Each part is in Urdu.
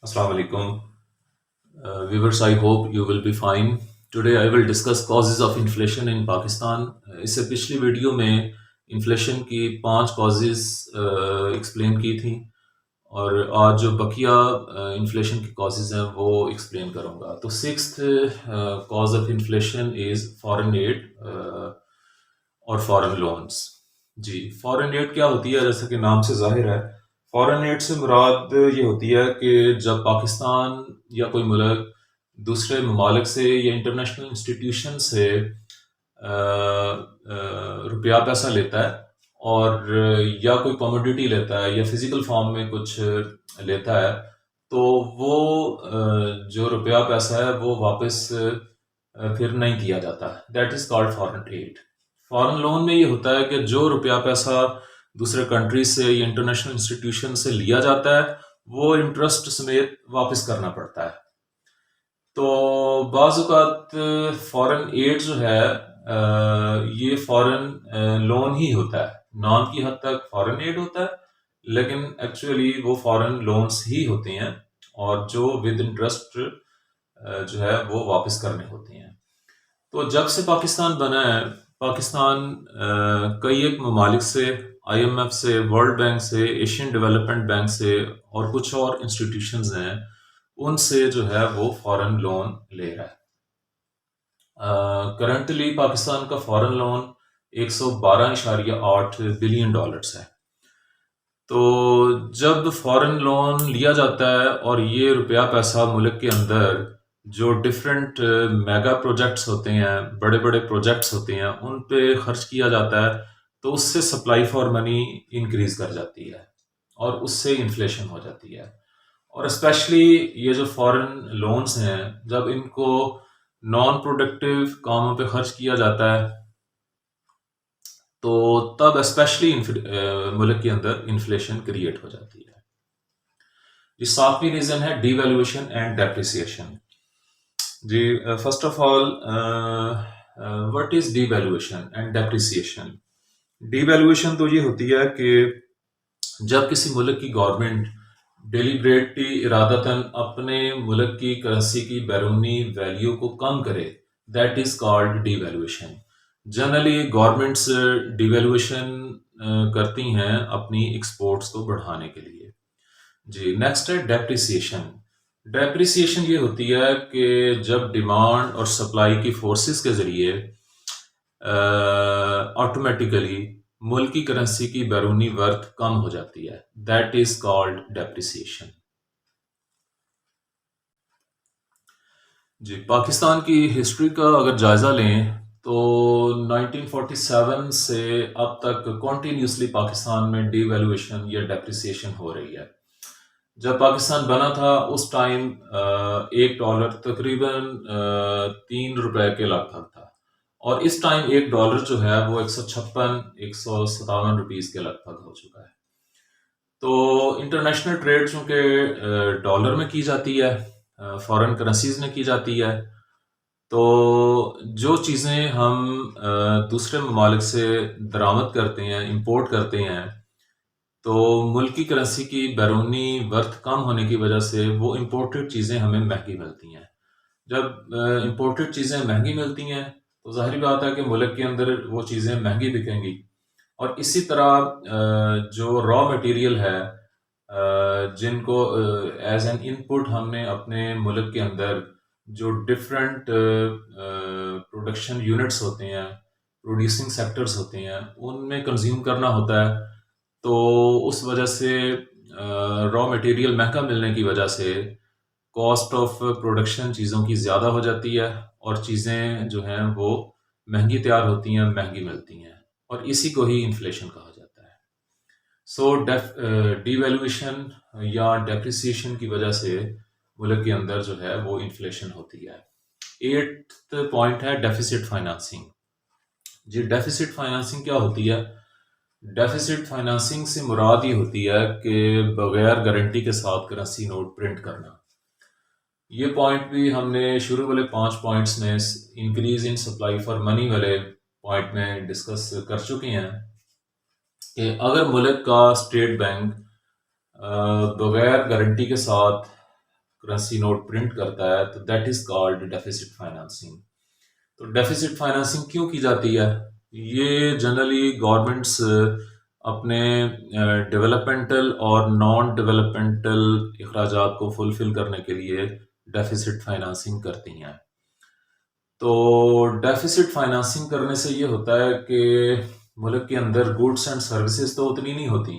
Assalamu alaikum. Viewers, I hope you will be fine. Today I will discuss causes of inflation in Pakistan. اس سے پچھلی ویڈیو میں انفلیشن کی 5 کازز ایکسپلین کی تھیں اور آج جو بقیہ انفلیشن کی کازز ہیں وہ ایکسپلین کروں گا. تو sixth cause of inflation is foreign aid اور فارن لونز. جی، فارن ایڈ کیا ہوتی ہے؟ جیسا کہ نام سے ظاہر ہے، فارن ایڈ سے مراد یہ ہوتی ہے کہ جب پاکستان یا کوئی ملک دوسرے ممالک سے یا انٹرنیشنل انسٹیٹیوشن سے روپیہ پیسہ لیتا ہے اور یا کوئی کموڈیٹی لیتا ہے یا فزیکل فارم میں کچھ لیتا ہے، تو وہ جو روپیہ پیسہ ہے وہ واپس پھر نہیں کیا جاتا. That is called foreign aid. Foreign loan میں یہ ہوتا ہے کہ جو روپیہ پیسہ دوسرے کنٹری سے یا انٹرنیشنل انسٹیٹیوشن سے لیا جاتا ہے وہ انٹرسٹ سمیت واپس کرنا پڑتا ہے. تو بعض اوقات فارن ایڈ جو ہے یہ فارن لون ہی ہوتا ہے. نام کی حد تک فارن ایڈ ہوتا ہے لیکن ایکچولی وہ فارن لونز ہی ہوتے ہیں اور جو ود انٹرسٹ جو ہے وہ واپس کرنے ہوتے ہیں. تو جب سے پاکستان بنا ہے، پاکستان کئی ایک ممالک سے، آئی ایم ایف سے، ورلڈ بینک سے، ایشین ڈیولپمنٹ بینک سے اور کچھ اور انسٹیٹیوشنز ہیں، ان سے جو ہے وہ فارن لون لے رہا ہے. کرنٹلی پاکستان کا فارن لون 112.8 بلین ڈالرز ہے. تو جب فارن لون لیا جاتا ہے اور یہ روپیہ پیسہ ملک کے اندر جو ڈفرینٹ میگا پروجیکٹس ہوتے ہیں، بڑے بڑے پروجیکٹس ہوتے ہیں، ان پہ خرچ کیا جاتا ہے، تو اس سے سپلائی فار منی انکریز کر جاتی ہے اور اس سے انفلیشن ہو جاتی ہے. اور اسپیشلی یہ جو فارن لونز ہیں، جب ان کو نان پروڈکٹیو کاموں پہ خرچ کیا جاتا ہے تو تب اسپیشلی ملک کے اندر انفلیشن کریٹ ہو جاتی ہے. یہ ساتویں ریزن ہے ڈی ویلویشن اینڈ ڈیپریسیشن. جی، first of all what is devaluation and depreciation? Devaluation تو یہ ہوتی ہے کہ جب کسی ملک کی گورنمنٹ ڈیلیبریٹلی ارادتاً اپنے ملک کی کرنسی کی بیرونی ویلیو کو کم کرے، that is called devaluation. Generally governments devaluation کرتی ہیں اپنی ایکسپورٹس کو بڑھانے کے لیے. جی، نیکسٹ ہے ڈیپریسیشن. ڈیپریسیشن یہ ہوتی ہے کہ جب ڈیمانڈ اور سپلائی کی فورسز کے ذریعے آٹومیٹیکلی ملکی کرنسی کی بیرونی ورتھ کم ہو جاتی ہے، دیٹ از کالڈ ڈیپریسیشن. جی، پاکستان کی ہسٹری کا اگر جائزہ لیں تو 1947 سے اب تک کنٹینیوسلی پاکستان میں ڈی ویلویشن یا ڈیپریسیشن ہو رہی ہے. جب پاکستان بنا تھا اس ٹائم $1 تقریباً 3 روپے کے لگ بھگ تھا، اور اس ٹائم $1 جو ہے وہ 157 روپیز کے لگ بھگ ہو چکا ہے. تو انٹرنیشنل ٹریڈ چونکہ ڈالر میں کی جاتی ہے، فارن کرنسیز میں کی جاتی ہے، تو جو چیزیں ہم دوسرے ممالک سے درآمد کرتے ہیں، امپورٹ کرتے ہیں، تو ملکی کرنسی کی بیرونی ورتھ کم ہونے کی وجہ سے وہ امپورٹڈ چیزیں ہمیں مہنگی ملتی ہیں. جب امپورٹڈ چیزیں مہنگی ملتی ہیں تو ظاہری بات ہے کہ ملک کے اندر وہ چیزیں مہنگی بکیں گی. اور اسی طرح جو را مٹیریل ہے جن کو ایز این ان پٹ ہم نے اپنے ملک کے اندر جو ڈفرینٹ پروڈکشن یونٹس ہوتے ہیں، پروڈیوسنگ سیکٹرز ہوتے ہیں، ان میں کنزیوم کرنا ہوتا ہے. تو اس وجہ سے را مٹیریل مہنگا ملنے کی وجہ سے کاسٹ آف پروڈکشن چیزوں کی زیادہ ہو جاتی ہے اور چیزیں جو ہیں وہ مہنگی تیار ہوتی ہیں، مہنگی ملتی ہیں، اور اسی کو ہی انفلیشن کہا جاتا ہے. سو ڈی ویلویشن یا ڈیپریسیشن کی وجہ سے ملک کے اندر جو ہے وہ انفلیشن ہوتی ہے. 8th پوائنٹ ہے ڈیفیسٹ فائنانسنگ. جی، ڈیفیسٹ فائنانسنگ کیا ہوتی ہے؟ ڈیفیسٹ فائنانسنگ سے مراد یہ ہوتی ہے کہ بغیر گارنٹی کے ساتھ کرنسی نوٹ پرنٹ کرنا. یہ پوائنٹ بھی ہم نے شروع والے 5 پوائنٹس میں increase in supply for money والے پوائنٹ میں ڈسکس کر چکے ہیں کہ اگر ملک کا اسٹیٹ بینک بغیر گارنٹی کے ساتھ کرنسی نوٹ پرنٹ کرتا ہے تو that is called deficits financing. تو ڈیفیسٹ فائنانسنگ کیوں کی جاتی ہے؟ یہ جنرلی گورنمنٹس اپنے ڈیولپمنٹل اور نان ڈیولپمنٹل اخراجات کو فلفل کرنے کے لیے ڈیفیسٹ فائنانسنگ کرتی ہیں. تو ڈیفیسٹ فائنانسنگ کرنے سے یہ ہوتا ہے کہ ملک کے اندر گوڈس اینڈ سروسز تو اتنی نہیں ہوتی،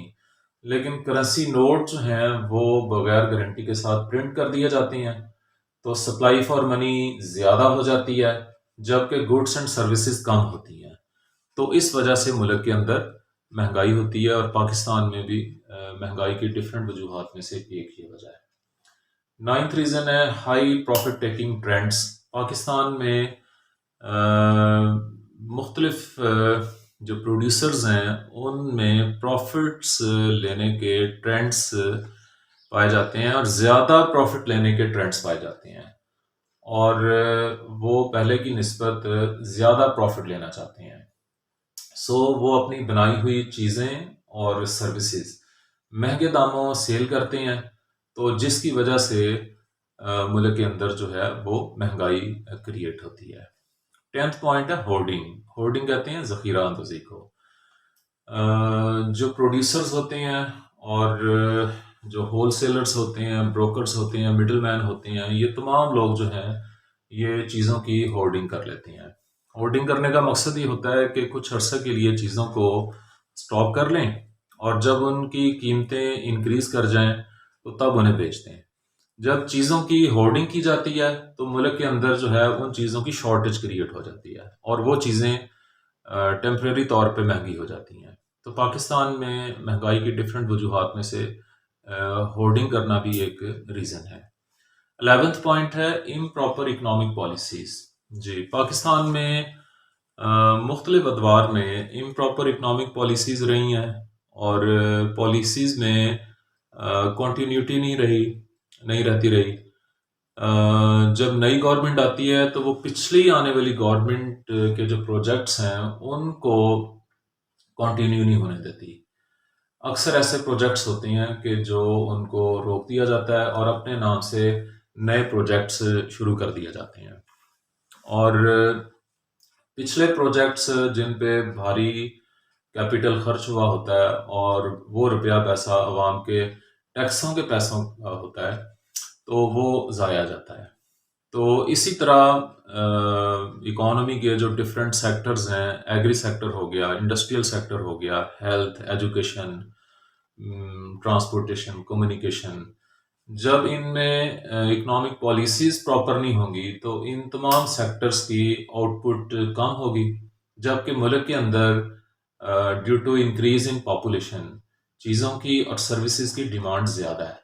لیکن کرنسی نوٹ جو ہیں وہ بغیر گارنٹی کے ساتھ پرنٹ کر دیے جاتے ہیں، تو سپلائی فار منی زیادہ ہو جاتی ہے جبکہ گوڈس اینڈ سروسز کم ہوتی ہیں. تو اس وجہ سے ملک کے اندر مہنگائی ہوتی ہے، اور پاکستان میں بھی مہنگائی کی ڈفرینٹ وجوہات میں سے ایک یہ وجہ ہے. 9th ریزن ہے high profit taking trends. Pakistan میں مختلف جو پروڈیوسرز ہیں ان میں پروفٹس لینے کے ٹرینڈس پائے جاتے ہیں، اور زیادہ پروفٹ لینے کے ٹرینڈس پائے جاتے ہیں، اور وہ پہلے کی نسبت زیادہ پروفٹ لینا چاہتے ہیں. سو وہ اپنی بنائی ہوئی چیزیں اور سروسز مہنگے داموں سیل کرتے ہیں، تو جس کی وجہ سے ملک کے اندر جو ہے وہ مہنگائی کریٹ ہوتی ہے. 10th پوائنٹ ہے ہورڈنگ. ہورڈنگ کہتے ہیں ذخیرہ اندوزی کو. جو پروڈیوسرز ہوتے ہیں اور جو ہول سیلرز ہوتے ہیں، بروکرز ہوتے ہیں، مڈل مین ہوتے ہیں، یہ تمام لوگ جو ہیں یہ چیزوں کی ہورڈنگ کر لیتے ہیں. ہورڈنگ کرنے کا مقصد یہ ہوتا ہے کہ کچھ عرصے کے لیے چیزوں کو سٹاک کر لیں، اور جب ان کی قیمتیں انکریز کر جائیں تو تب انہیں بیچتے ہیں. جب چیزوں کی ہورڈنگ کی جاتی ہے تو ملک کے اندر جو ہے ان چیزوں کی شارٹیج کریٹ ہو جاتی ہے، اور وہ چیزیں ٹیمپریری طور پہ مہنگی ہو جاتی ہیں. تو پاکستان میں مہنگائی کی ڈفرینٹ وجوہات میں سے ہورڈنگ کرنا بھی ایک ریزن ہے. 11th پوائنٹ ہے امپراپر اکنامک پالیسیز. جی، پاکستان میں مختلف ادوار میں امپراپر اکنامک پالیسیز رہی ہیں، اور پالیسیز میں کنٹینیوٹی نہیں رہتی رہی. جب نئی گورنمنٹ آتی ہے تو وہ پچھلی آنے والی گورنمنٹ کے جو پروجیکٹس ہیں ان کو کنٹینیو نہیں ہونے دیتی. اکثر ایسے پروجیکٹس ہوتے ہیں کہ جو ان کو روک دیا جاتا ہے اور اپنے نام سے نئے پروجیکٹس شروع کر دیے جاتے ہیں. اور پچھلے پروجیکٹس جن پہ بھاری کیپٹل خرچ ہوا ہوتا ہے اور وہ روپیہ پیسہ عوام کے ٹیکسوں کے پیسوں ہوتا ہے تو وہ ضائع جاتا ہے. تو اسی طرح اکانومی کے جو ڈفرینٹ سیکٹرز ہیں، ایگری سیکٹر ہو گیا، انڈسٹریل سیکٹر ہو گیا، ہیلتھ، ایجوکیشن، ٹرانسپورٹیشن، کمیونیکیشن، جب ان میں اکنامک پالیسیز پراپر نہیں ہوں گی تو ان تمام سیکٹرز کی آؤٹ پٹ کم ہوگی، جبکہ ملک کے اندر due to increase in population چیزوں کی اور سروسز کی ڈیمانڈ زیادہ ہے.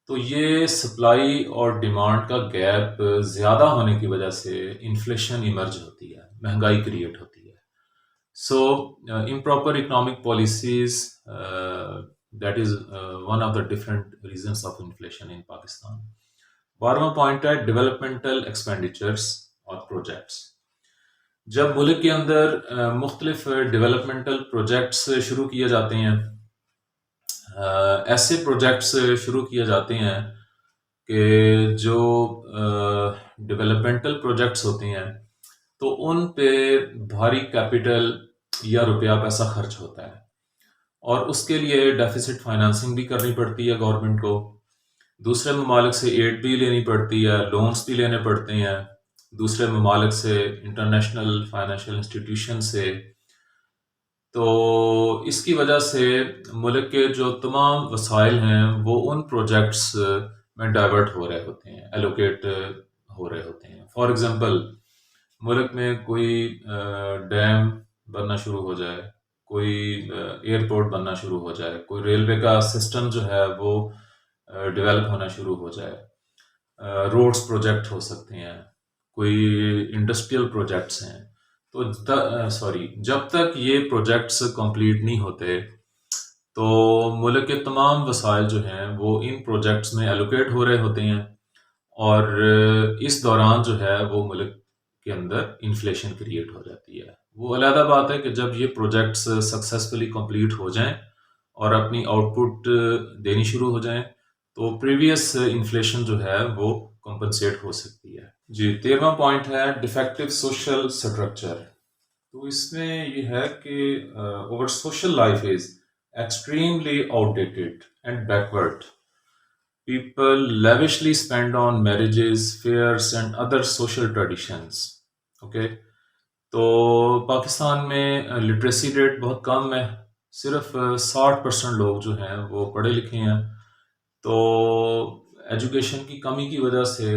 تو یہ سپلائی اور ڈیمانڈ کا گیپ زیادہ ہونے کی وجہ سے انفلیشن ایمرج ہوتی ہے، مہنگائی کریٹ ہوتی ہے. So improper economic policies that is one of the different reasons of inflation in Pakistan. 12واں پوائنٹ ہے ڈیولپمنٹل ایکسپینڈیچرس اور پروجیکٹس. جب ملک کے اندر مختلف ڈیولپمنٹل پروجیکٹس شروع کیے جاتے ہیں، ایسے پروجیکٹس شروع کیے جاتے ہیں کہ جو ڈیولپمنٹل پروجیکٹس ہوتے ہیں تو ان پہ بھاری کیپٹل یا روپیہ پیسہ خرچ ہوتا ہے، اور اس کے لیے ڈیفیسٹ فائنانسنگ بھی کرنی پڑتی ہے گورنمنٹ کو. دوسرے ممالک سے ایڈ بھی لینی پڑتی ہے، لونز بھی لینے پڑتے ہیں دوسرے ممالک سے، انٹرنیشنل فائنینشیل انسٹیٹیوشن سے. تو اس کی وجہ سے ملک کے جو تمام وسائل ہیں وہ ان پروجیکٹس میں ڈائیورٹ ہو رہے ہوتے ہیں، ایلوکیٹ ہو رہے ہوتے ہیں. فار ایگزامپل، ملک میں کوئی ڈیم بننا شروع ہو جائے، کوئی ایئرپورٹ بننا شروع ہو جائے، کوئی ریلوے کا سسٹم جو ہے وہ ڈیولپ ہونا شروع ہو جائے، روڈز پروجیکٹ ہو سکتے ہیں، کوئی انڈسٹریل پروجیکٹس ہیں. تو جب تک یہ پروجیکٹس کمپلیٹ نہیں ہوتے تو ملک کے تمام وسائل جو ہیں وہ ان پروجیکٹس میں ایلوکیٹ ہو رہے ہوتے ہیں، اور اس دوران جو ہے وہ ملک کے اندر انفلیشن کریٹ ہو جاتی ہے. وہ علیحدہ بات ہے کہ جب یہ پروجیکٹس سکسیسفلی کمپلیٹ ہو جائیں اور اپنی آؤٹ پٹ دینی شروع ہو جائیں تو پریویس انفلیشن جو ہے وہ کمپنسیٹ ہو سکتی ہے. جی 13واں پوائنٹ ہے ڈیفیکٹو سوشل اسٹرکچر. تو اس میں یہ ہے کہ over social life is extremely out dated and backward. People lavishly spend on marriages, fairs, and other social traditions. Okay تو پاکستان میں لٹریسی ریٹ بہت کم ہے. صرف 60% لوگ جو ہیں وہ پڑھے لکھے ہیں. تو ایجوکیشن کی کمی کی وجہ سے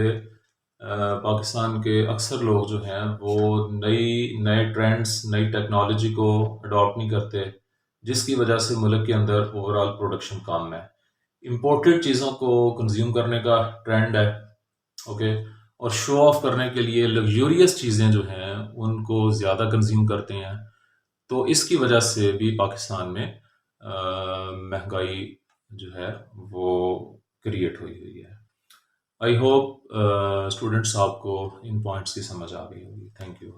پاکستان کے اکثر لوگ جو ہیں وہ نئے ٹرینڈس نئی ٹیکنالوجی کو اڈاپٹ نہیں کرتے، جس کی وجہ سے ملک کے اندر اوور آل پروڈکشن کم ہے. امپورٹڈ چیزوں کو کنزیوم کرنے کا ٹرینڈ ہے. اوکے اور شو آف کرنے کے لیے لگزوریس چیزیں جو ہیں ان کو زیادہ کنزیوم کرتے ہیں. تو اس کی وجہ سے بھی پاکستان میں مہنگائی جو ہے وہ کریٹ ہوئی ہے. آئی ہوپ اسٹوڈنٹس آپ کو ان پوائنٹس کی سمجھ آ گئی ہوگی. Thank you.